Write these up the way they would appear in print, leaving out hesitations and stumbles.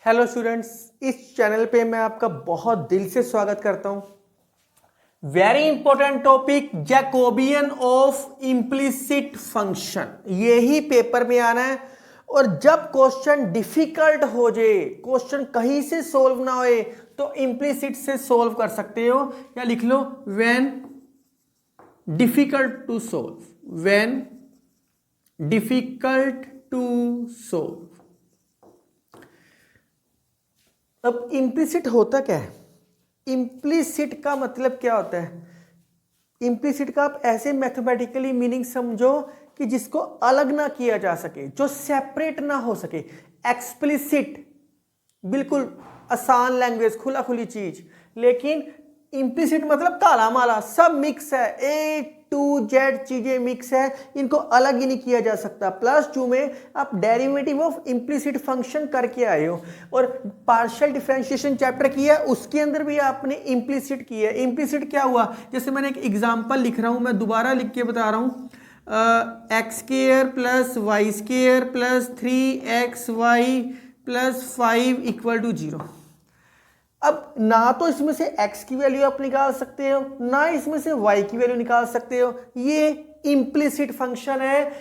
Hello students, इस channel पे मैं आपका बहुत दिल से स्वागत करता हूं। Very important topic, Jacobian of implicit function, यही पेपर में आना है। और जब क्वेश्चन डिफिकल्ट हो जाए, क्वेश्चन कहीं से सोल्व ना होए, तो इम्प्लिसिट से सोल्व कर सकते हो, या लिख लो when difficult to solve, when difficult to solve. अब इम्प्लिसिट होता क्या है? इम्प्लिसिट का मतलब क्या होता है? इम्प्लिसिट का आप ऐसे मैथमेटिकली मीनिंग समझो कि जिसको अलग ना किया जा सके, जो सेपरेट ना हो सके। एक्सप्लिसिट बिल्कुल आसान लैंग्वेज, खुला खुली चीज, लेकिन इम्प्लिसिट मतलब काला माला, सब मिक्स है, ए टू जेड चीजें मिक्स है, इनको अलग ही नहीं किया जा सकता। +2 में आप डेरिवेटिव ऑफ इम्प्लिसिट फंक्शन करके आए हो, और पार्शियल डिफरेंशिएशन चैप्टर किया, उसके अंदर भी आपने इम्प्लिसिट किया है। इम्प्लिसिट क्या हुआ? जैसे मैंने एक एग्जांपल लिख रहा हूं, मैं दोबारा लिख के बता रहा हूं, X square plus Y square plus 3xy plus 5 equal to 0। अब ना तो इसमें से x की वैल्यू आप निकाल सकते हो, ना इसमें से y की वैल्यू निकाल सकते हो। ये इम्प्लिसिट फंक्शन है।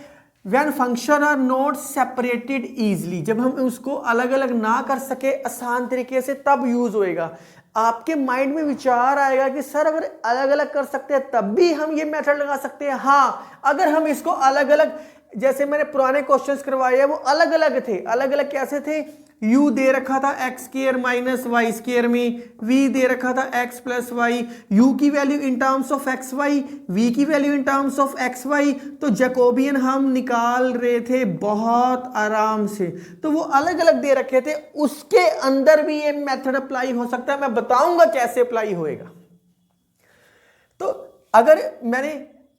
When function are not separated easily, जब हम उसको अलग अलग ना कर सके आसान तरीके से, तब यूज होएगा। आपके माइंड में विचार आएगा कि सर अगर अलग अलग कर सकते हैं तब भी हम ये मेथड लगा सकते हैं। हाँ, अगर हम इसको अलग अलग, जैसे मैंने पुराने क्वेश्चंस करवाए हैं, वो अलग अलग थे। अलग अलग कैसे थे? u दे रखा था X square minus Y square में, v दे रखा था x प्लस वाई, u की value in terms of X Y, v की value in terms of X Y. तो जैकोबियन हम निकाल रहे थे बहुत आराम से। तो वो अलग अलग दे रखे थे, उसके अंदर भी ये मेथड अप्लाई हो सकता है। मैं बताऊंगा कैसे अप्लाई होएगा। तो अगर मैंने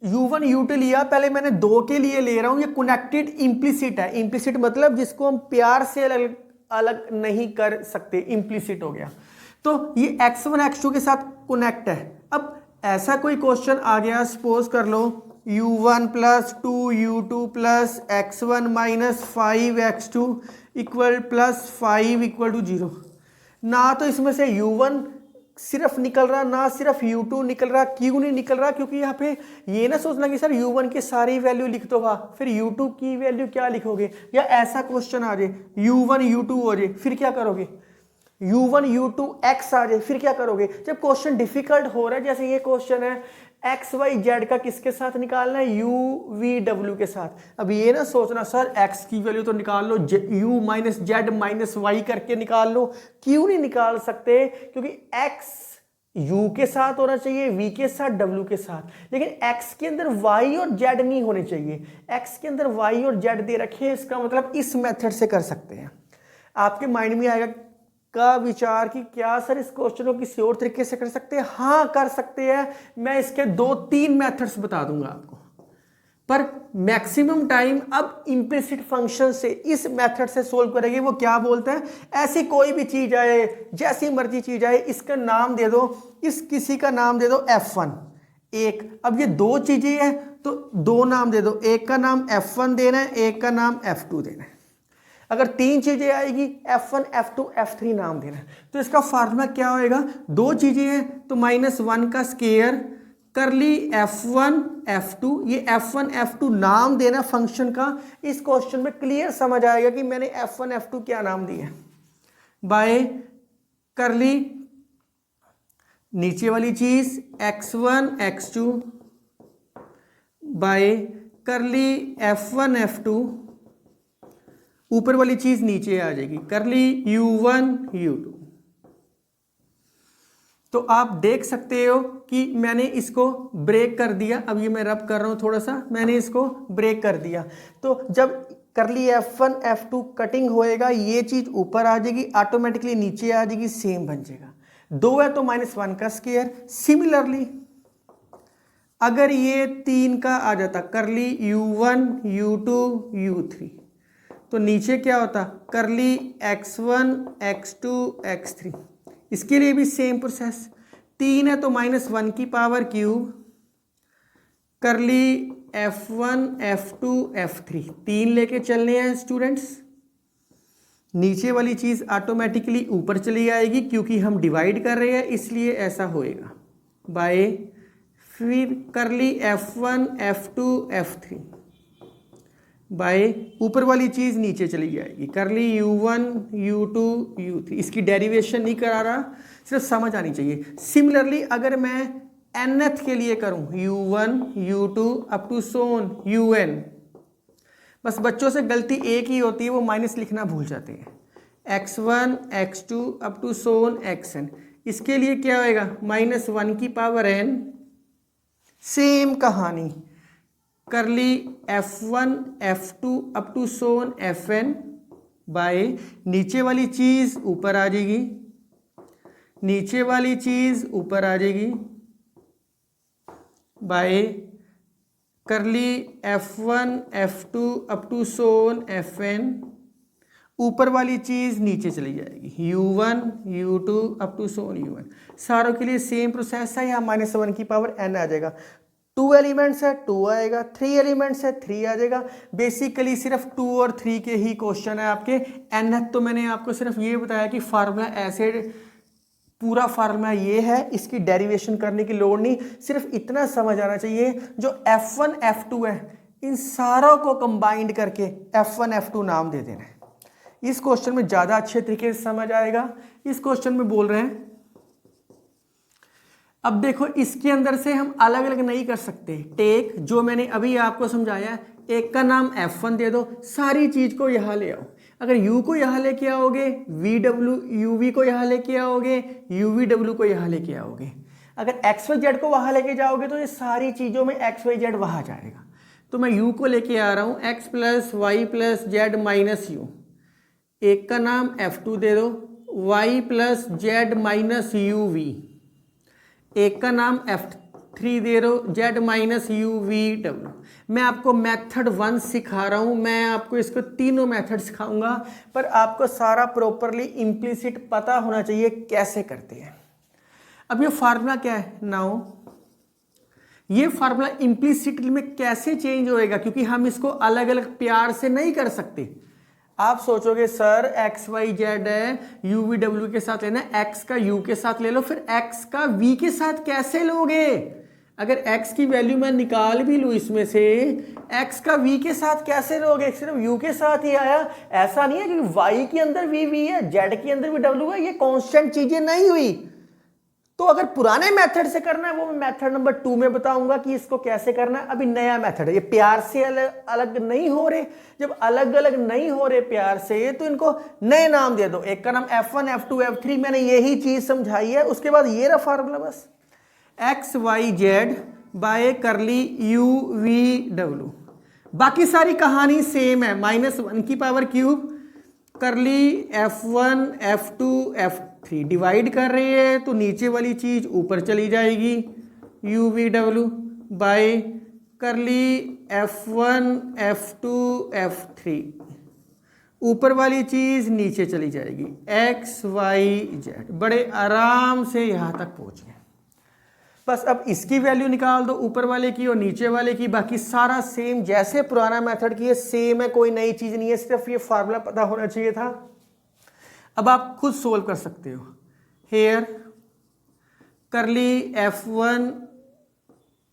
u1 u2 लिया, पहले मैंने 2 के लिए ले रहा हूं, ये कनेक्टेड इम्प्लिसिट है। इम्प्लिसिट मतलब जिसको हम प्यार से अलग अलग नहीं कर सकते, इम्प्लिसिट हो गया। तो ये x1 x2 के साथ कनेक्ट है। अब ऐसा कोई क्वेश्चन आ गया, सपोज कर लो u1 plus 2 u2 plus x1 minus 5x2 equal plus 5 equal to 0। ना तो इसमें से u1 सिर्फ निकल रहा, ना सिर्फ u2 निकल रहा। क्यों नहीं निकल रहा? क्योंकि यहाँ पे ये ना सोचना कि सर u1 की सारी वैल्यू लिख दो, फिर u2 की वैल्यू क्या लिखोगे, या ऐसा क्वेश्चन आ जाए u1 u2 हो जाए, फिर क्या करोगे? u1 u2 x आ जाए, फिर क्या करोगे? जब क्वेश्चन डिफिकल्ट हो रहा है, जैसे ये क्वेश्चन है एक्स वाई जेड का किसके साथ निकालना है? u v w के साथ। अब ये ना सोचना सर x की वैल्यू तो निकाल लो, u minus Z minus Y करके निकाल लो। क्यों नहीं निकाल सकते? क्योंकि x u के साथ होना चाहिए, v के साथ, w के साथ, लेकिन x के अंदर y और z नहीं होने चाहिए। x के अंदर y और z दे रखे, इसका मतलब इस मेथड से कर सकते हैं। आपके माइंड में आएगा का विचार कि क्या सर इस क्वेश्चन को किसी और तरीके से कर सकते हैं? हाँ, कर सकते हैं। मैं इसके 2-3 मेथड्स बता दूंगा आपको, पर मैक्सिमम टाइम अब इम्प्लिसिट फंक्शन से, इस मेथड से सोल्व करेंगे। वो क्या बोलते हैं? ऐसी कोई भी चीज आए, जैसी मर्जी चीज आए, इसका नाम दे दो, इस किसी का नाम दे दो f1 एक। अब ये 2 चीजें हैं तो 2 नाम दे दो, एक का नाम f1 देना है, एक का नाम f2 देना है। अगर 3 चीजें आएगी, f1 f2 f3 नाम देना है। तो इसका फार्मूला क्या होएगा? 2 चीजें हैं तो -1 का स्क्वायर करली f1 f2, ये f1 f2 नाम देना फंक्शन का। इस क्वेश्चन में क्लियर समझ आएगा कि मैंने f1 f2 क्या नाम दिया, बाय करली नीचे वाली चीज x1 x2 बाय करली f1 f2, ऊपर वाली चीज नीचे आ जाएगी, करली u1 u2। तो आप देख सकते हो कि मैंने इसको ब्रेक कर दिया। अब ये मैं रब कर रहा हूं थोड़ा सा, मैंने इसको ब्रेक कर दिया। तो जब करली f1 f2 कटिंग होएगा, ये चीज ऊपर आ जाएगी, ऑटोमेटिकली नीचे आ जाएगी, सेम बन जाएगा। 2 है तो -1 का स्क्वायर। सिमिलरली अगर ये 3 का आ जाता, करली u1 u2 u3, तो नीचे क्या होता? करली x1 x2 x3। इसके लिए भी सेम प्रोसेस। 3 है तो -1 की पावर क्यूब, करली f1 f2 f3, 3 लेके चलने हैं स्टूडेंट्स। नीचे वाली चीज़ ऑटोमेटिकली ऊपर चली आएगी क्योंकि हम डिवाइड कर रहे हैं इसलिए ऐसा होएगा बाय, फिर करली F1 F2 F3 बाय, ऊपर वाली चीज़ नीचे चली जाएगी करली U1 U2 U3। इसकी डेरिवेशन नहीं करा रहा, सिर्फ समझ आनी चाहिए। सिमिलरली अगर मैं nth के लिए करूं U1 U2 up to Son UN, बस बच्चों से गलती एक ही होती है, वो माइनस लिखना भूल जाते हैं। x1 x2 up to Son xn, इसके लिए क्या होएगा -1 की पावर n। सेम कहानी curly F1 F2 up to सोन Fn बाय, नीचे वाली चीज़ ऊपर आ जाएगी, नीचे वाली चीज़ ऊपर आ जाएगी बाय करली F1 F2 अप टू सोन Fn, ऊपर वाली चीज़ नीचे चली जाएगी U1 U2 up to Son UN। सारों के लिए सेम प्रोसेस है, यहाँ -1 की पावर n आ जाएगा। 2 एलिमेंट्स है 2 आएगा, 3 एलिमेंट्स है 3 आ जाएगा। बेसिकली सिर्फ 2 और 3 के ही क्वेश्चन है आपके। nth तो मैंने आपको सिर्फ ये बताया कि फार्मूला ऐसे, पूरा फार्मूला ये है, इसकी डेरिवेशन करने की लोड़ नहीं, सिर्फ इतना समझ आना चाहिए जो F1 F2 है इन सारों को कंबाइंड करके F1 F2 नाम दे देना है। इस क्वेश्चन में ज़्यादा अच्छे तरीके से समझ आएगा। इस क्वेश्चन में बोल रहे हैं, अब देखो इसके अंदर से हम अलग अलग नहीं कर सकते। टेक जो मैंने अभी आपको समझाया, एक का नाम F1 दे दो, सारी चीज़ को यहाँ ले आओ। अगर U को यहाँ लेके आओगे, UV को यहाँ लेके आओगे, UVW को यहाँ लेके आओगे। अगर XYZ को वहाँ लेके जाओगे तो ये सारी चीज़ों में XYZ वहाँ जाएगा। तो मैं U को लेके आ रहा हूँ X plus Y plus Z minus U। एक का नाम F2 दे दो, Y plus Z minus UV। एक का नाम F3 दे दो, Z माइनस UVW। मैं आपको मेथड 1 सिखा रहा हूं, मैं आपको इसको तीनों मेथड सिखाऊंगा, पर आपको सारा प्रॉपरली इम्प्लिसिट पता होना चाहिए कैसे करते हैं। अब ये फार्मूला क्या है नाउ, ये फार्मूला इम्प्लिसिट में कैसे चेंज होएगा, क्योंकि हम इसको अलग अलग प्यार से नहीं कर सकते। आप सोचोगे सर XYZ है, UVW के साथ लेना, X का U के साथ ले लो, फिर X का V के साथ कैसे लोगे? अगर X की वैल्यू मैं निकाल भी लूँ इसमें से, X का V के साथ कैसे लोगे? सिर्फ U के साथ ही आया, ऐसा नहीं है कि Y के अंदर V है, Z के अंदर भी W है, ये कांस्टेंट चीजें नहीं हुई। तो अगर पुराने मेथड से करना है वो मैं मेथड नंबर 2 में बताऊंगा कि इसको कैसे करना है। अभी नया मेथड है, ये प्यार से अलग अलग नहीं हो रहे। जब अलग अलग नहीं हो रहे प्यार से तो इनको नए नाम दे दो। एक का नाम F1 F2 F3, मैंने यही चीज समझाई है। उसके बाद ये रहा फार्मूला, बस XYZ बाय करली UVW। बाकी सारी कहानी सेम है, -1 की पावर क्यूब करली F1 F2 F3 डिवाइड कर रही है तो नीचे वाली चीज ऊपर चली जाएगी UVW बाय करली F1 F2 F3, ऊपर वाली चीज नीचे चली जाएगी XYZ। बड़े आराम से यहां तक पहुंच गए। बस अब इसकी वैल्यू निकाल दो, ऊपर वाले की और नीचे वाले की। बाकी सारा सेम, जैसे पुराना मेथड की है सेम है, कोई नई चीज नहीं है, सिर्फ ये फार्मूला पता होना चाहिए था। अब आप खुद सोल्व कर सकते हो। हेयर करली F1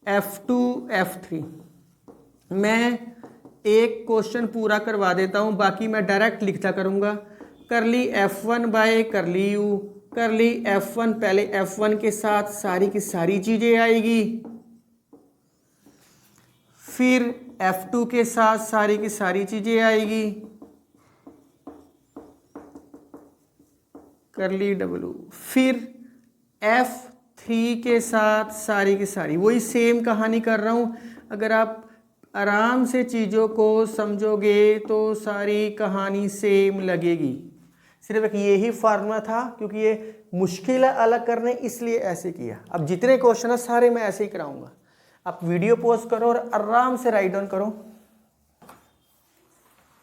F2 F3, मैं एक क्वेश्चन पूरा करवा देता हूं, बाकी मैं डायरेक्ट लिखता करूंगा। करली F1 बाय करली U, करली F1 पहले F1 के साथ सारी की सारी चीजें आएगी, फिर F2 के साथ सारी की सारी चीजें आएगी, करली W, फिर F3 के साथ सारी की सारी। वही सेम कहानी कर रहा हूं। अगर आप आराम से चीज़ों को समझोगे तो सारी कहानी सेम लगेगी। सिर्फ एक यही फार्मूला था, क्योंकि ये मुश्किल है अलग करने, इसलिए ऐसे किया। अब जितने क्वेश्चन है सारे मैं ऐसे ही कराऊंगा। आप वीडियो पॉज करो और आराम से राइट डाउन करो।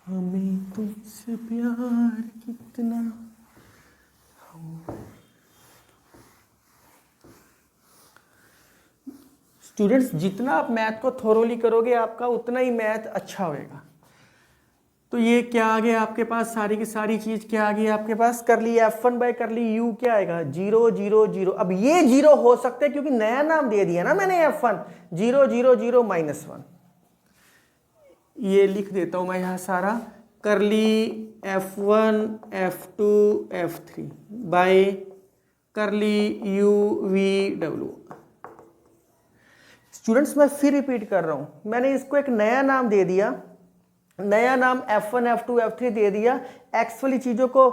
हमें तुझसे प्यार कितना, स्टूडेंट्स जितना आप मैथ को थोरोली करोगे आपका उतना ही मैथ अच्छा होएगा। तो ये क्या आ गया आपके पास, सारी की सारी चीज क्या आ गई आपके पास, कर ली F1 बाय कर ली U क्या आएगा 0 0 0। अब ये 0 हो सकते हैं क्योंकि नया नाम दे दिया ना मैंने F1, 0 0 0 -1। ये लिख देता हूं मैं यहां सारा, कर ली F1 F2 F3 बाय कर ली U V W। स्टूडेंट्स मैं फिर रिपीट कर रहा हूं, मैंने इसको एक नया नाम दे दिया, नया नाम F1 F2 F3 दे दिया, X वाली चीजों को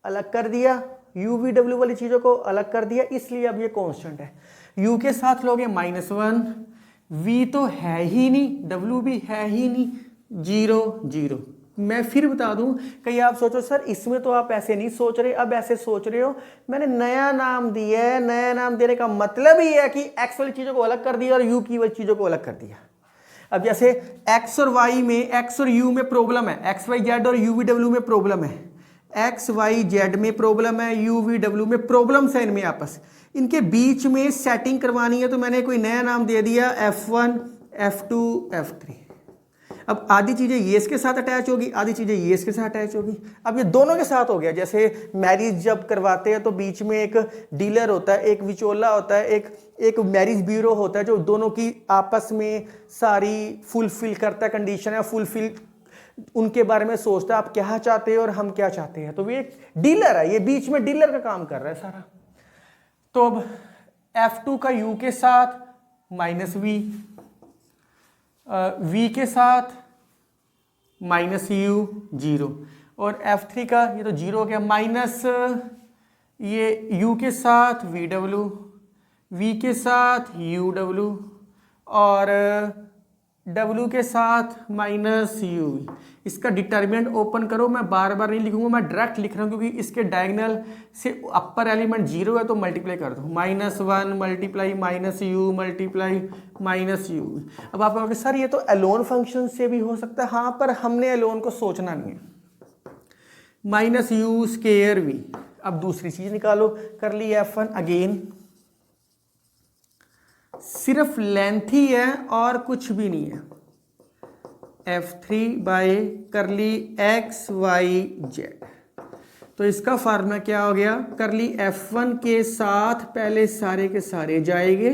अलग कर दिया, UVW वाली चीजों को अलग कर दिया, इसलिए अब ये कांस्टेंट है। U के साथ लोगे -1, V तो है ही नहीं, W भी है ही नहीं, 0 0। मैं फिर बता दूं, कहीं आप सोचो सर इसमें तो आप ऐसे नहीं सोच रहे, अब ऐसे सोच रहे हो, मैंने नया नाम दिया है, नया नाम देने का मतलब ही है कि X वाली चीजों को अलग कर दिया और U की वाली चीजों को अलग कर दिया। अब जैसे X और Y में, X और U में प्रॉब्लम है, XYZ और UVW में प्रॉब्लम है, XYZ में प्रॉब्लम है, UVW में प्रॉब्लम्स है इनमें आपस, इनके बीच में सेटिंग करवानी है, तो मैंने कोई नया नाम दे दिया F1 F2 F3। अब आधी चीजें ये इसके साथ अटैच होगी, आधी चीजें ये इसके साथ अटैच होगी। अब ये दोनों के साथ हो गया, जैसे मैरिज जब करवाते हैं तो बीच में एक डीलर होता है, एक विचोला होता है, एक मैरिज ब्यूरो होता है जो दोनों की आपस में सारी फुलफिल करता है कंडीशन है, फुलफिल उनके बारे में सोचता है, आप क्या चाहते हैं और हम क्या चाहते हैं, तो ये एक डीलर है, ये बीच में डीलर का काम कर रहा है सारा। तो अब F2 का U के साथ -V, V के साथ -U 0, और F3 का ये तो 0 हो गया, माइनस ये U के साथ VW, V के साथ UW और W के साथ -U। इसका डिटर्मिनेंट ओपन करो, मैं बार बार नहीं लिखूंगा, मैं डायरेक्ट लिख रहा हूं क्योंकि इसके डायगोनल से अपर एलिमेंट 0 है तो मल्टीप्लाई कर दो, -1 मल्टीप्लाई -U मल्टीप्लाई -U। अब आप कहोगे सर ये तो एलोन फंक्शन से भी हो सकता है, हाँ पर हमने एलोन को सोचना नहीं है। -U²V। अब दूसरी चीज निकालो, कर ली F1 अगेन, सिर्फ लेंथ ही है और कुछ भी नहीं है, F3 बाय कर ली XYZ। तो इसका फार्मूला क्या हो गया, कर ली F1 के साथ पहले सारे के सारे जाएंगे,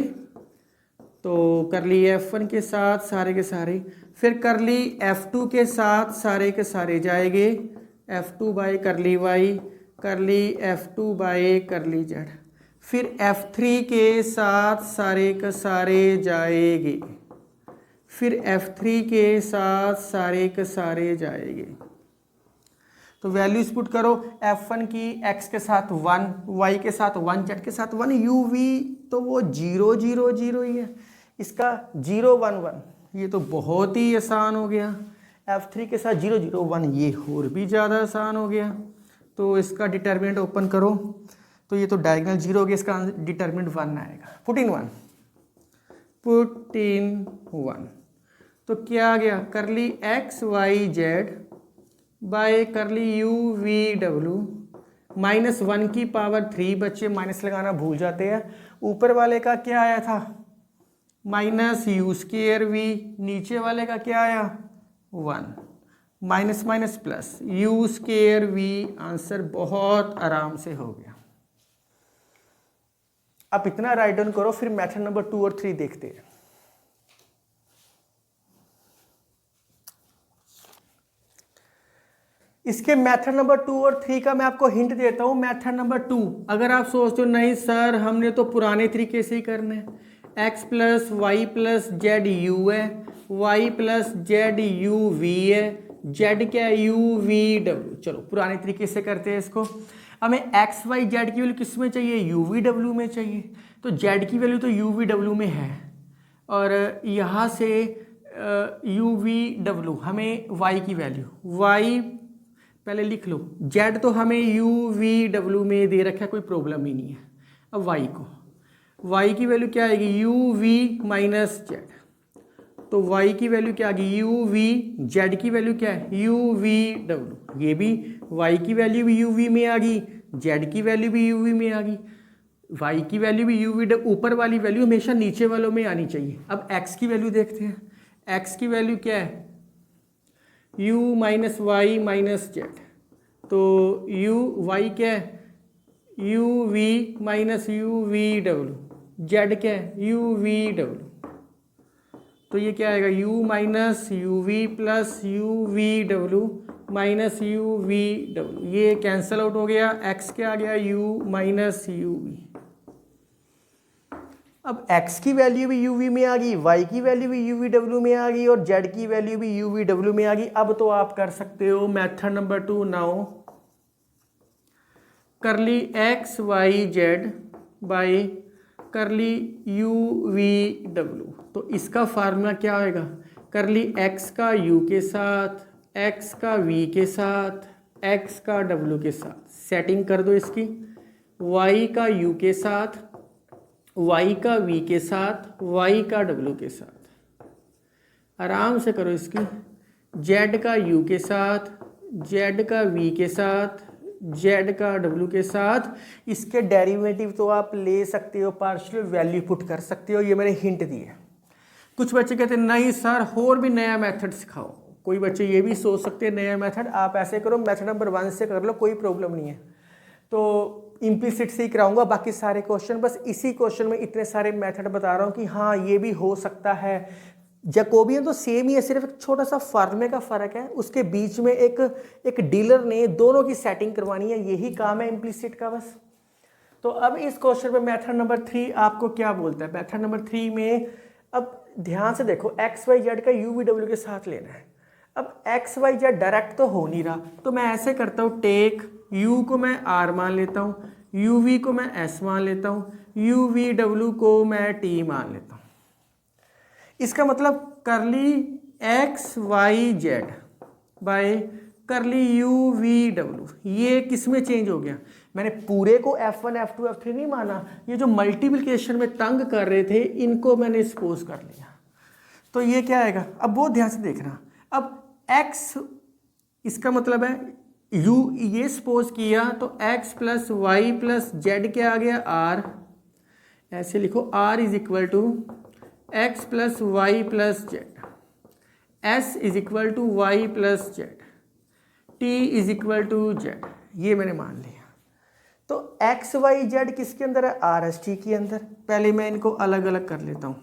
तो कर ली F1 के साथ सारे के सारे, फिर कर ली F2 के साथ सारे के सारे जाएंगे, F2 बाय कर ली Y, कर ली F2 बाय कर ली Z, फिर F3 के साथ सारे के सारे जाएंगे, फिर F3 के साथ सारे के सारे जाएंगे। तो वैल्यूज पुट करो, F1 की X के साथ 1, Y के साथ 1, Z के साथ 1, UV तो वो 0 0 0 ही है, इसका 0 1 1, ये तो बहुत ही आसान हो गया। F3 के साथ 0 0 1, ये और भी ज़्यादा आसान हो गया। तो इसका डिटर्मिनेंट ओपन करो, तो ये तो डायगोनल 0 हो गया, इसका डिटर्मिनेंट 1 आएगा, पुट इन 1, पुट इन 1। तो क्या आ गया, कर ली XYZ बाय कर ली UVW, -1 की पावर 3, बच्चे माइनस लगाना भूल जाते हैं, ऊपर वाले का क्या आया था -U²V, नीचे वाले का क्या आया 1, minus minus plus U²V, answer बहुत आराम से हो गया। आप इतना राइट डाउन करो, फिर मेथड नंबर 2 और 3 देखते हैं। इसके मेथड नंबर 2 और 3 का मैं आपको हिंट देता हूं। मेथड नंबर 2, अगर आप सोचते हो नहीं सर हमने तो पुराने तरीके से ही करना है, x + y + z u है, y + z u v है, z क्या है UVW। चलो पुराने तरीके से करते हैं इसको। हमें x y z की वैल्यू किस में चाहिए, UVW में चाहिए, तो z की वैल्यू तो UVW में है, और यहाँ से UVW हमें y की वैल्यू, y पहले लिख लो, z तो हमें UVW में दे रखा है, कोई प्रॉब्लम ही नहीं है। अब y को, y की वैल्यू क्या आएगी UV - z, तो y की वैल्यू क्या आ गई UV, z की वैल्यू क्या है UVW, ये भी y की वैल्यू भी UV में आ गई, z की वैल्यू भी UV में आ गई, y की वैल्यू भी UV, ऊपर वाली वैल्यू हमेशा नीचे वालों में आनी चाहिए। अब x की वैल्यू देखते हैं, x की वैल्यू क्या है u minus Y minus Z, तो u y क्या है u v minus u v W, Z क्या है u v डब्लू, तो ये क्या आएगा u minus U V plus U V W minus U V W, ये कैंसल आउट हो गया, x क्या आ गया u माइनस यू वी। अब x की वैल्यू भी u v में आ गई, y की वैल्यू भी u v w में आ गई और z की वैल्यू भी u v w में आ गई। अब तो आप कर सकते हो मेथड नंबर 2 नाउ करली x y z बाई करली u v w, तो इसका फार्मूला क्या होएगा, करली x का u के साथ, x का v के साथ, x का w के साथ, सेटिंग कर दो इसकी, y का u के साथ, y का v के साथ, y का w के साथ, आराम से करो इसकी, z का u के साथ, z का v के साथ, z का w के साथ, इसके डेरिवेटिव तो आप ले सकते हो, पार्शियल वैल्यू पुट कर सकते हो, ये मैंने हिंट दी है। कुछ बच्चे कहते हैं नहीं सर और भी नया मेथड सिखाओ, कोई बच्चे ये भी सोच सकते हैं नया मेथड, आप ऐसे करो मेथड नंबर 1 से कर लो, कोई प्रॉब्लम नहीं है। तो इम्प्लिसिट से ही कराऊंगा बाकी सारे क्वेश्चन, बस इसी क्वेश्चन में इतने सारे मेथड बता रहा हूँ कि हाँ ये भी हो सकता है। जैकोबियन तो सेम ही है, सिर्फ एक छोटा सा फार्मूले का फर्क है, उसके बीच में एक डीलर ने दोनों की सेटिंग करवानी है, यही काम है इम्प्लिसिट का बस। तो अब इस क्वेश्चन पे मेथड नंबर 3 आपको क्या बोलता है, मेथड नंबर 3 में अब ध्यान से देखो एक्स वाई जेड का यू वी डब्ल्यू के साथ लेना है। अब एक्स वाई जेड डायरेक्ट तो हो नहीं रहा, तो मैं ऐसे करता हूँ, टेक यू को मैं आर मान लेता हूँ, यू वी को मैं एस मान लेता हूँ, यू वी डब्ल्यू को मैं टी मान लेता हूँ। इसका मतलब curly X Y Z by curly U V W, ये किस में चेंज हो गया, मैंने पूरे को F1 F2 F3 नहीं माना, ये जो मल्टीप्लिकेशन में तंग कर रहे थे इनको मैंने सपोज कर लिया, तो ये क्या आएगा, अब बहुत ध्यान से देखना। अब x इसका मतलब है u, ये सपोज किया तो x plus Y plus Z क्या आ गया r, ऐसे लिखो r is equal to X plus Y plus Z, s is equal to Y plus Z, t is equal to Z, ये मैंने मान लिया। तो एक्स वाई जेड किसके अंदर है, आर एस टी के अंदर। पहले मैं इनको अलग अलग कर लेता हूँ,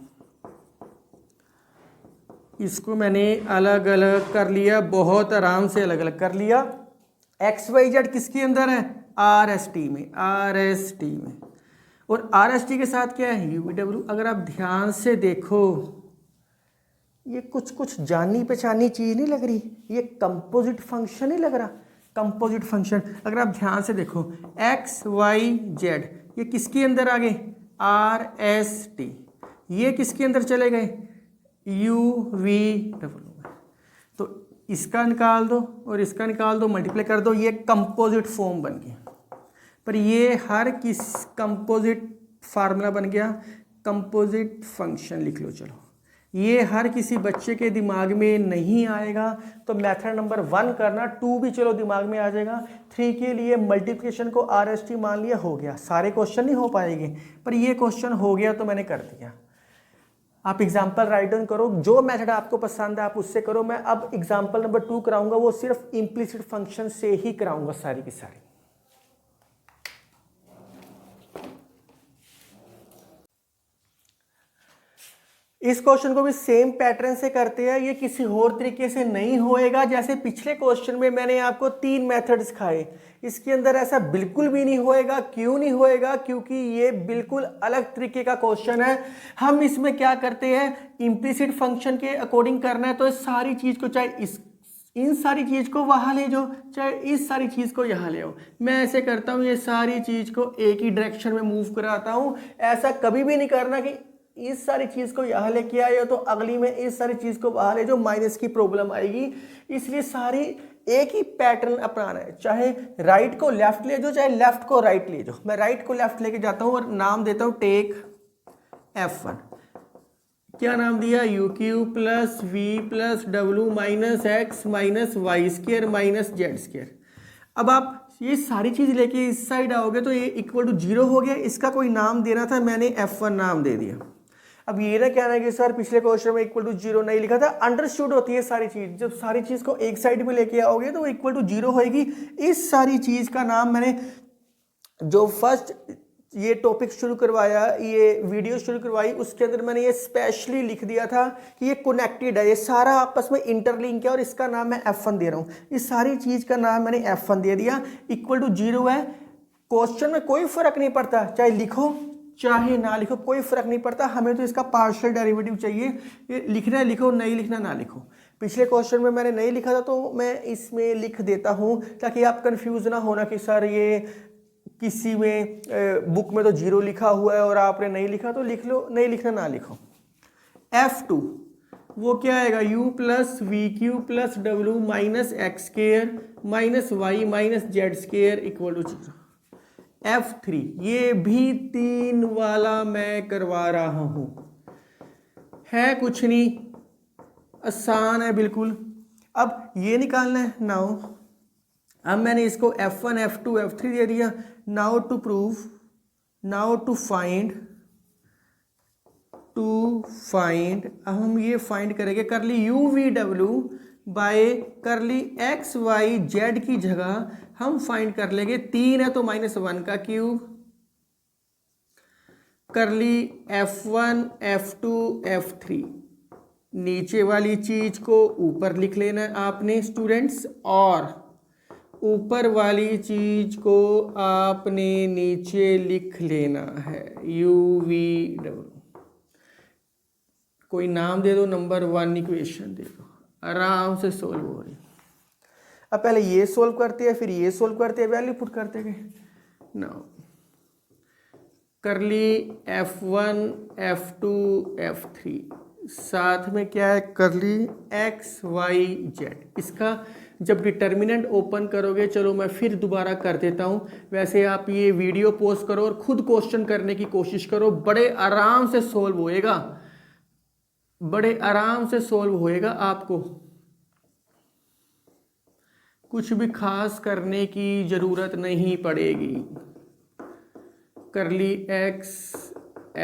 इसको मैंने अलग अलग कर लिया, बहुत आराम से अलग अलग कर लिया। एक्स वाई जेड किसके अंदर है, आर एस टी में, आर एस टी में, और आर एस टी के साथ क्या है, यू वी डब्ल्यू। अगर आप ध्यान से देखो ये कुछ जानी पहचानी चीज़ नहीं लग रही, ये कंपोजिट फंक्शन नहीं लग रहा, कंपोजिट फंक्शन। अगर आप ध्यान से देखो एक्स वाई जेड ये किसके अंदर आ गए, आर एस टी, ये किसके अंदर चले गए, यू वी डब्ल्यू। तो इसका निकाल दो और इसका निकाल दो, मल्टीप्लाई कर दो, ये कंपोजिट फॉर्म बन गया। पर ये हर किस कंपोजिट फार्मूला बन गया, कंपोजिट फंक्शन लिख लो। चलो ये हर किसी बच्चे के दिमाग में नहीं आएगा, तो मेथड नंबर 1 करना, 2 भी चलो दिमाग में आ जाएगा। 3 के लिए मल्टीप्लिकेशन को आर एस टी मान लिया, हो गया। सारे क्वेश्चन नहीं हो पाएंगे पर ये क्वेश्चन हो गया तो मैंने कर दिया। आप एग्जाम्पल राइट डाउन करो, जो मेथड आपको पसंद है आप उससे करो। मैं अब एग्जाम्पल नंबर 2 कराऊंगा, वो सिर्फ इम्प्लिसिट फंक्शन से ही कराऊंगा सारी की सारी। इस क्वेश्चन को भी सेम पैटर्न से करते हैं, ये किसी और तरीके से नहीं होएगा। जैसे पिछले क्वेश्चन में मैंने आपको 3 मेथड सिखाए, इसके अंदर ऐसा बिल्कुल भी नहीं होएगा। क्यों नहीं होएगा, क्योंकि ये बिल्कुल अलग तरीके का क्वेश्चन है। हम इसमें क्या करते हैं, इम्प्लिसिट फंक्शन के अकॉर्डिंग करना है, तो इस सारी चीज़ को चाहे इन सारी चीज़ को वहाँ ले जाओ, चाहे इस सारी चीज़ को यहाँ ले आओ। मैं ऐसे करता हूँ, ये सारी चीज़ को एक ही डायरेक्शन में मूव कराता हूँ। ऐसा कभी भी नहीं करना कि इस सारी चीज़ को यहाँ लेके आए हो तो अगली में इस सारी चीज़ को वहाँ ले जाओ, माइनस की प्रॉब्लम आएगी। इसलिए सारी एक ही पैटर्न अपनाना है, चाहे राइट को लेफ्ट ले जाओ, चाहे लेफ्ट को राइट ले जाओ। मैं राइट को लेफ्ट लेके जाता हूँ और नाम देता हूँ टेक F1। क्या नाम दिया, U Q plus V plus W minus X minus Y square minus Z square. अब आप ये सारी चीज़ लेके इस साइड आओगे तो ये इक्वल टू 0 हो गया। इसका कोई नाम देना था, मैंने F1 नाम दे दिया। अब ये ना कहना है कि सर पिछले क्वेश्चन में इक्वल टू 0 नहीं लिखा था, अंडरस्टूड होती है सारी चीज। जब सारी चीज को एक साइड में लेके आओगे तो इक्वल टू 0 होएगी। इस सारी चीज का नाम मैंने जो फर्स्ट ये टॉपिक शुरू करवाया, ये वीडियो शुरू करवाई, उसके अंदर मैंने ये स्पेशली लिख दिया था कि ये कनेक्टेड है, ये सारा आपस में इंटरलिंक है और इसका नाम मैं F1 दे रहा हूँ। इस सारी चीज का नाम मैंने F1 दे दिया। इक्वल टू 0 है, क्वेश्चन में कोई फर्क नहीं पड़ता, चाहे लिखो चाहे ना लिखो, कोई फर्क नहीं पड़ता, हमें तो इसका पार्शियल डेरिवेटिव चाहिए। ये लिखना है लिखो, नहीं लिखना ना लिखो। पिछले क्वेश्चन में मैंने नहीं लिखा था तो मैं इसमें लिख देता हूँ ताकि आप कंफ्यूज ना होना कि सर ये किसी में बुक में तो 0 लिखा हुआ है और आपने नहीं लिखा, तो लिख लो, नहीं लिखना ना लिखो। F2 वो क्या आएगा, u plus V Q plus W minus X square minus Y minus Z square equal to 0। F3 ये भी 3 वाला मैं करवा रहा हूं, है कुछ नहीं, आसान है बिल्कुल। अब ये निकालना है। नाउ अब मैंने इसको F1 F2 F3 दे दिया। Now to prove, now to find, अब हम ये फाइंड करेंगे curly u v w by curly x y z की जगह हम फाइंड कर लेंगे 3 है तो -1 का क्यूब, करली F1 F2 F3, नीचे वाली चीज को ऊपर लिख लेना है आपने स्टूडेंट्स, और ऊपर वाली चीज को आपने नीचे लिख लेना है u v w। कोई नाम दे दो, नंबर 1 इक्वेशन दे दो, आराम से सोल्व हो रही। अब पहले ये सोल्व करते हैं, फिर ये सोल्व करते हैं, वैल्यू पुट करते गए। नाउ करली F1 F2 F3 साथ में क्या है, करली x y z। इसका जब डिटर्मिनेंट ओपन करोगे, चलो मैं फिर दोबारा कर देता हूं, वैसे आप ये वीडियो पॉज करो और खुद क्वेश्चन करने की कोशिश करो, बड़े आराम से सोल्व होएगा, बड़े आराम से सोल्व होएगा, आपको कुछ भी खास करने की जरूरत नहीं पड़ेगी। करली x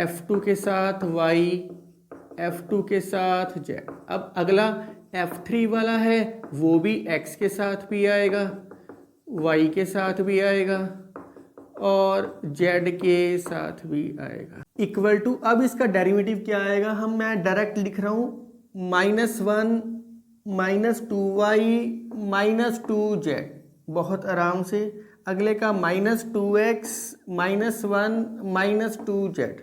F2 के साथ y F2 के साथ z। अब अगला F3 वाला है, वो भी x के साथ भी आएगा, y के साथ भी आएगा और z के साथ भी आएगा। इक्वल टू, अब इसका डेरिवेटिव क्या आएगा, मैं डायरेक्ट लिख रहा हूं -1 -2y -2z, बहुत आराम से। अगले का -2x -1 -2z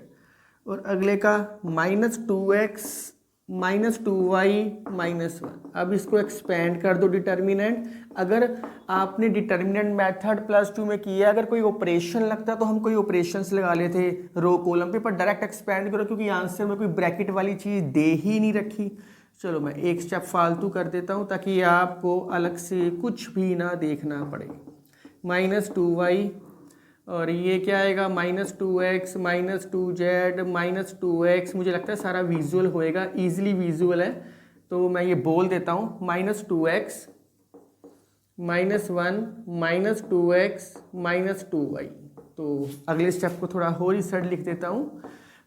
और अगले का -2x -2y -1। अब इसको एक्सपेंड कर दो डिटर्मिनेंट। अगर आपने डिटर्मिनेंट मेथड +2 में किया, अगर कोई ऑपरेशन लगता तो हम कोई ऑपरेशंस लगा लेते रो कॉलम पे, पर डायरेक्ट एक्सपेंड करो क्योंकि आंसर में कोई ब्रैकेट वाली चीज़ दे ही नहीं रखी। चलो मैं एक स्टेप फालतू कर देता हूँ ताकि आपको अलग से कुछ भी ना देखना पड़े। -2y और ये क्या आएगा, -2x -2z -2x। मुझे लगता है सारा विजुअल होएगा, इजीली विजुअल है तो मैं ये बोल देता हूँ, -2x -1 -2x -2y। तो अगले स्टेप को थोड़ा और ही सर लिख देता हूँ,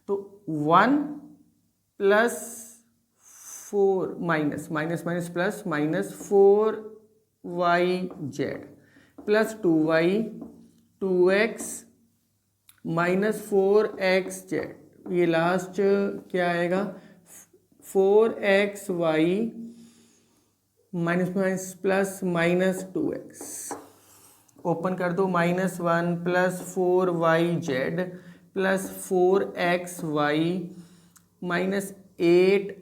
तो 1 + 4 plus -4yz plus 2y 2x -4xz। ये लास्ट क्या आएगा, 4xy प्लस -2x। ओपन कर दो, -1 + 4yz plus 4xy -8xyz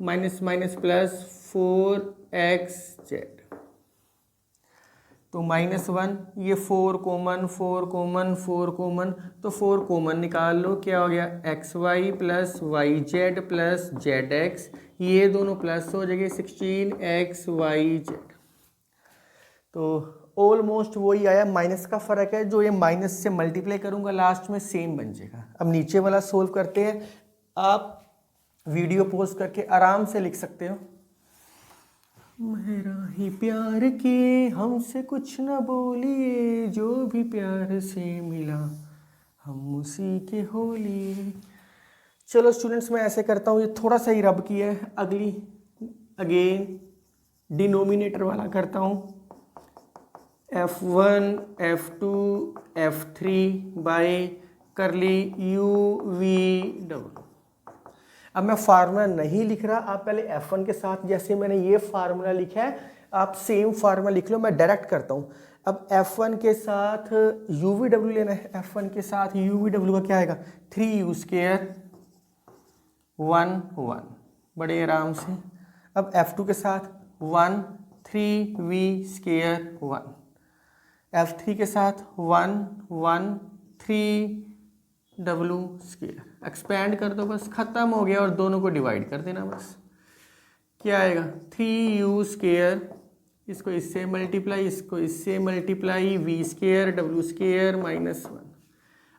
-8xyz plus 4xz। तो -1, ये 4 कॉमन 4 कॉमन 4 कॉमन, तो 4 कॉमन निकाल लो, क्या हो गया, xy plus yz plus zx, ये दोनों प्लस हो जाएंगे 16xyz। तो ऑलमोस्ट वही आया, माइनस का फर्क है, जो ये माइनस से मल्टीप्लाई करूंगा लास्ट में सेम बन जाएगा। अब नीचे वाला सोल्व करते हैं, आप वीडियो पॉज करके आराम से लिख सकते हो। मेरा ही प्यार के हमसे कुछ न बोलिए, जो भी प्यार से मिला हम उसी के हो लिए। चलो स्टूडेंट्स, मैं ऐसे करता हूँ, ये थोड़ा सा ही रब किया है, अगली अगेन डिनोमिनेटर वाला करता हूँ। F1 F2 F3 बाय करली UVW। अब मैं फार्मूला नहीं लिख रहा, आप पहले F1 के साथ जैसे मैंने ये फार्मूला लिखा है आप सेम फार्मूला लिख लो, मैं डायरेक्ट करता हूँ। अब F1 के साथ UVW लेना है, F1 के साथ UVW का क्या आएगा 3U स्क्वायर 1 1, बड़े आराम से। अब F2 के साथ 1 3V स्क्वायर 1, F3 के साथ 1 1 3W स्क्वायर। एक्सपैंड कर दो, बस खत्म हो गया, और दोनों को डिवाइड कर देना बस। क्या आएगा 3U स्क्वायर, इसको इससे मल्टीप्लाई, इसको इससे multiply, V square W square -1,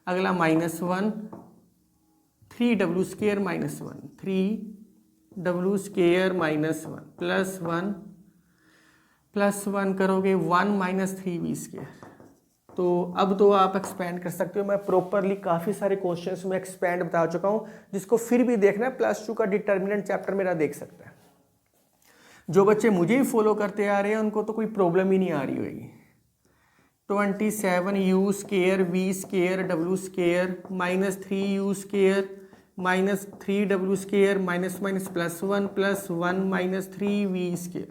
अगला -1 3W square -1 3W square -1 plus 1 करोगे 1 -3V स्क्वायर। तो अब तो आप एक्सपैंड कर सकते हो, मैं प्रॉपरली काफ़ी सारे क्वेश्चंस में एक्सपैंड बता चुका हूँ, जिसको फिर भी देखना है प्लस 2 का डिटर्मिनेंट चैप्टर मेरा देख सकता है। जो बच्चे मुझे ही फॉलो करते आ रहे हैं उनको तो कोई प्रॉब्लम ही नहीं आ रही होगी। 27U square V square W square -3U square -3W square +1 +1 -3V square.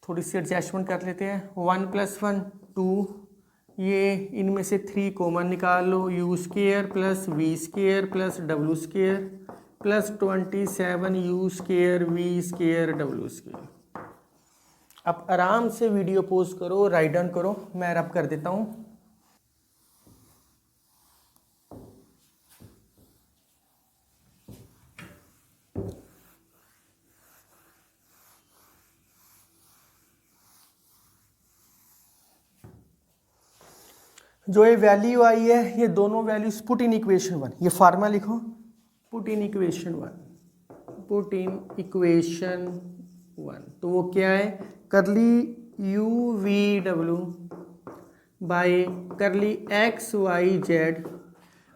थोड़ी सी एडजस्टमेंट कर लेते हैं। 1 + 1 2, ये इनमें से 3 कॉमन निकाल लो, U square plus V square plus W square plus 27U square V square W square. अब आराम से वीडियो पॉज करो, राइट डाउन करो, मैं रब कर देता हूँ। जो ये वैल्यू आई है, ये दोनों वैल्यूज पुट इन इक्वेशन 1, ये फार्मूला लिखो, पुट इन इक्वेशन 1। तो वो क्या है, करली UVW बाय करली XYZ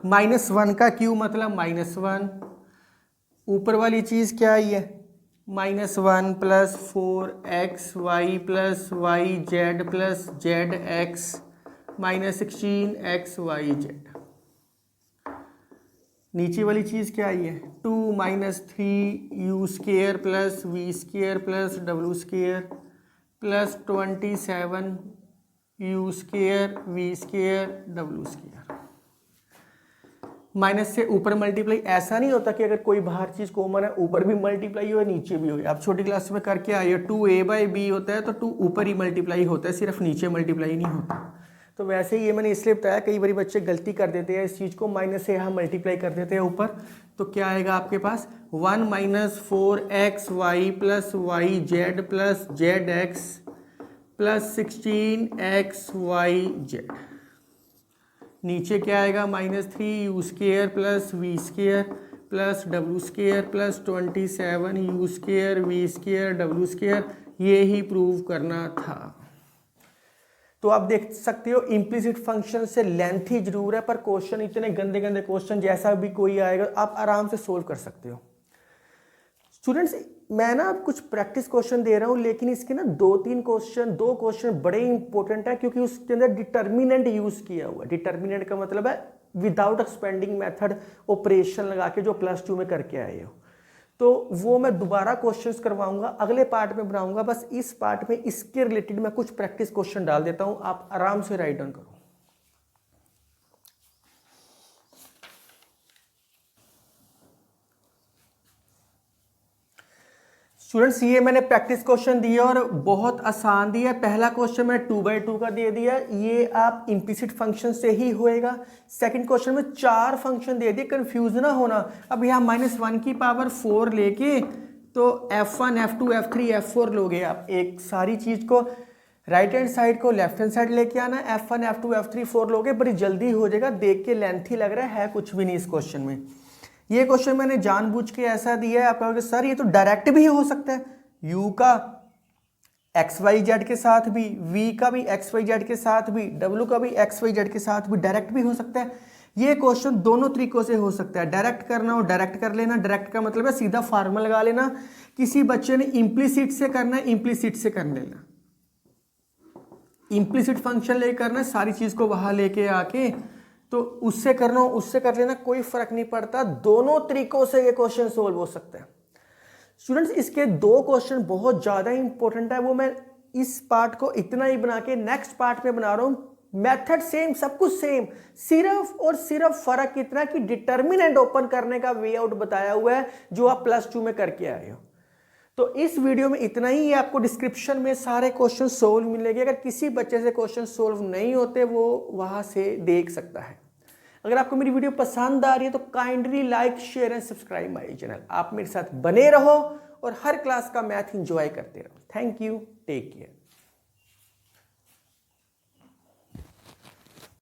-1 का Q मतलब -1, ऊपर वाली चीज़ क्या आई है -1 + 4XY + YZ + ZX -16XYZ। नीचे वाली चीज़ क्या आई है 2 -3U square plus V square plus W square plus 27U square V square W square. Minus से ऊपर मल्टीप्लाई, ऐसा नहीं होता कि अगर कोई बाहर चीज़ कॉमन है ऊपर भी मल्टीप्लाई हो नीचे भी हो। आप छोटी क्लास में करके आए हो 2A/B होता है तो 2 ऊपर ही मल्टीप्लाई होता है, सिर्फ नीचे मल्टीप्लाई नहीं होता। तो वैसे ही ये मैंने इसलिए बताया, कई बार बच्चे गलती कर देते हैं इस चीज़ को, माइनस से यहाँ मल्टीप्लाई कर देते हैं ऊपर। तो क्या आएगा आपके पास 1 - 4XY + YZ + ZX + 16XYZ। नीचे क्या आएगा -3U square plus V square plus W square plus 27U square V square W square. ये ही प्रूव करना था। तो आप देख सकते हो इम्प्लिसिट फंक्शन से लेंथी जरूर है, पर क्वेश्चन इतने गंदे गंदे क्वेश्चन जैसा भी कोई आएगा आप आराम से सोल्व कर सकते हो। स्टूडेंट्स, मैं ना कुछ प्रैक्टिस क्वेश्चन दे रहा हूँ, लेकिन इसके ना दो क्वेश्चन बड़े इंपॉर्टेंट है, क्योंकि उसके अंदर डिटर्मिनेंट यूज किया हुआ है। डिटर्मिनेंट का मतलब है विदाउट एक्सपेंडिंग मेथड ऑपरेशन लगा के जो +2 में करके आए हो। तो वो मैं दोबारा क्वेश्चंस करवाऊंगा, अगले पार्ट में बनाऊंगा। बस इस पार्ट में इसके रिलेटेड मैं कुछ प्रैक्टिस क्वेश्चन डाल देता हूं, आप आराम से राइट डाउन करो। स्टूडेंट्स, ये मैंने प्रैक्टिस क्वेश्चन दिया और बहुत आसान दिया। पहला क्वेश्चन मैं 2/2 का दे दिया, ये आप इम्प्लिसिट फंक्शन से ही होएगा। सेकंड क्वेश्चन में 4 फंक्शन दे दिए, कंफ्यूज ना होना। अब यहाँ -1 की पावर 4 लेके तो F1 F2 F3 F4 लोगे आप। एक सारी चीज को राइट हैंड साइड को लेफ्ट हैंड साइड लेके आना, F1 F2 F3 4 लोगे, बड़ी जल्दी हो जाएगा। देख के लेंथी लग रहा है कुछ भी नहीं इस क्वेश्चन में। ये क्वेश्चन मैंने जानबूझ के ऐसा दिया है, आप कहोगे सर ये तो डायरेक्ट भी हो सकता है। u का XYZ के साथ भी, v का भी XYZ के साथ भी, w का भी XYZ के साथ भी, डायरेक्ट भी हो सकता है। ये क्वेश्चन दोनों तरीकों से हो सकता है, डायरेक्ट करना हो डायरेक्ट कर लेना, डायरेक्ट का मतलब है सीधा फार्मूला लगा लेना, किसी बच्चे ने इम्प्लीसिट से करना है इम्प्लीसिट से कर लेना, इम्प्लीसिट फंक्शन ले करना है, सारी चीज को वहां लेके आके तो उससे करना हो उससे कर लेना, कोई फर्क नहीं पड़ता, दोनों तरीकों से ये क्वेश्चन सोल्व हो सकता है। स्टूडेंट्स इसके दो क्वेश्चन बहुत ज्यादा इंपॉर्टेंट है, वो मैं इस पार्ट को इतना ही बना के नेक्स्ट पार्ट में बना रहा हूं। मेथड सेम, सब कुछ सेम, सिर्फ और सिर्फ फर्क इतना कि डिटर्मिनेंट ओपन करने का वे आउट बताया हुआ है जो आप +2 में करके आए हो। तो इस वीडियो में इतना ही है, आपको डिस्क्रिप्शन में सारे क्वेश्चन सोल्व मिलेंगे, अगर किसी बच्चे से क्वेश्चन सोल्व नहीं होते वो वहां से देख सकता है। अगर आपको मेरी वीडियो पसंद आ रही है तो kindly like share and subscribe my channel. आप मेरे साथ बने रहो और हर क्लास का मैथ एंजॉय करते रहो। Thank you, take care.